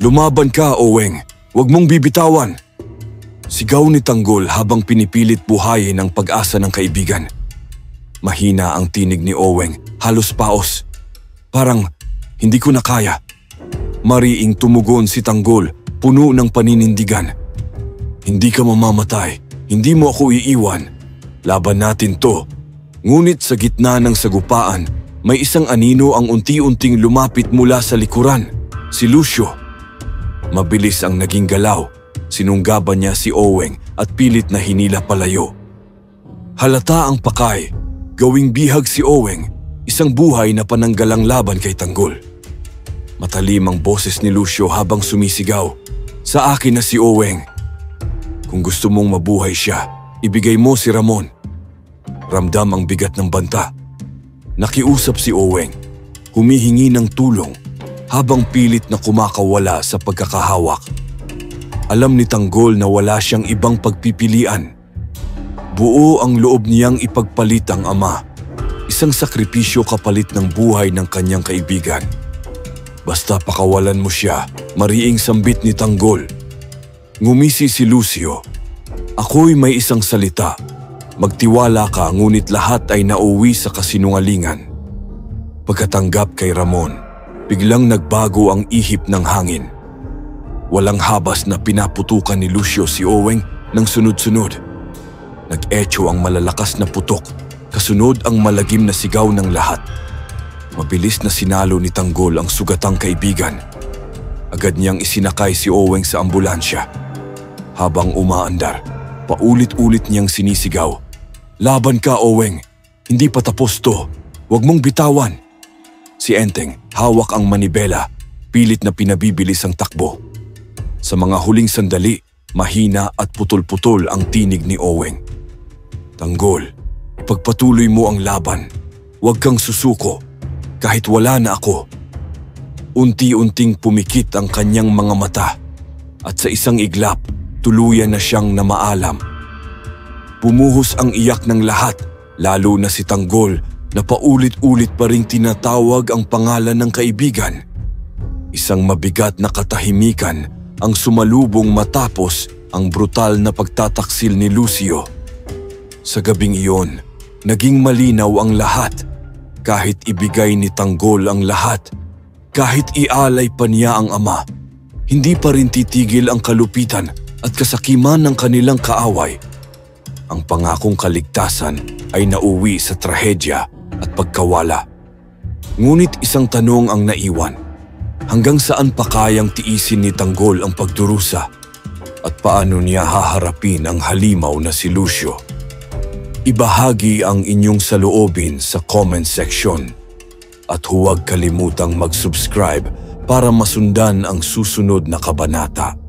Lumaban ka, Oweng. Huwag mong bibitawan. Sigaw ni Tanggol habang pinipilit buhayin ang pag-asa ng kaibigan. Mahina ang tinig ni Oweng, halos paos. Parang hindi ko na kaya. Mariing tumugon si Tanggol, puno ng paninindigan. Hindi ka mamamatay. Hindi mo ako iiwan. Laban natin to. Ngunit sa gitna ng sagupaan, may isang anino ang unti-unting lumapit mula sa likuran. Si Lucio. Mabilis ang naging galaw. Sinunggaban niya si Oweng at pilit na hinila palayo. Halata ang pakay. Gawing bihag si Oweng, isang buhay na pananggalang laban kay Tanggol. Matalim ang boses ni Lucio habang sumisigaw. Sa akin na si Oweng. Kung gusto mong mabuhay siya, ibigay mo si Ramon. Ramdam ang bigat ng banta. Nakiusap si Oweng, humihingi ng tulong habang pilit na kumakawala sa pagkakahawak. Alam ni Tanggol na wala siyang ibang pagpipilian. Buo ang loob niyang ipagpalit ang ama. Isang sakripisyo kapalit ng buhay ng kanyang kaibigan. Basta pakawalan mo siya, mariing sambit ni Tanggol. Ngumisi si Lucio. Ako'y may isang salita. Magtiwala ka ngunit lahat ay nauwi sa kasinungalingan. Pagkatanggap kay Ramon, biglang nagbago ang ihip ng hangin. Walang habas na pinaputukan ni Lucio si Oweng ng sunod-sunod. Nag-echo ang malalakas na putok, kasunod ang malagim na sigaw ng lahat. Mabilis na sinalo ni Tanggol ang sugatang kaibigan. Agad niyang isinakay si Oweng sa ambulansya. Habang umaandar, paulit-ulit niyang sinisigaw. Laban ka, Oweng. Hindi pa tapos to. Huwag mong bitawan. Si Enteng, hawak ang manibela, pilit na pinabibilis ang takbo. Sa mga huling sandali, mahina at putol-putol ang tinig ni Oweng. Tanggol, ipagpatuloy mo ang laban. Huwag kang susuko, kahit wala na ako. Unti-unting pumikit ang kanyang mga mata at sa isang iglap, tuluyan na siyang namaalam. Bumuhos ang iyak ng lahat, lalo na si Tanggol na paulit-ulit pa ring tinatawag ang pangalan ng kaibigan. Isang mabigat na katahimikan ang sumalubong matapos ang brutal na pagtataksil ni Lucio. Sa gabing iyon, naging malinaw ang lahat. Kahit ibigay ni Tanggol ang lahat, kahit ialay pa niya ang ama, hindi pa rin titigil ang kalupitan at kasakiman ng kanilang kaaway. Ang pangakong kaligtasan ay nauwi sa trahedya at pagkawala. Ngunit isang tanong ang naiwan. Hanggang saan pa kayang tiisin ni Tanggol ang pagdurusa? At paano niya haharapin ang halimaw na si Lucio? Ibahagi ang inyong saloobin sa comment section. At huwag kalimutang mag-subscribe para masundan ang susunod na kabanata.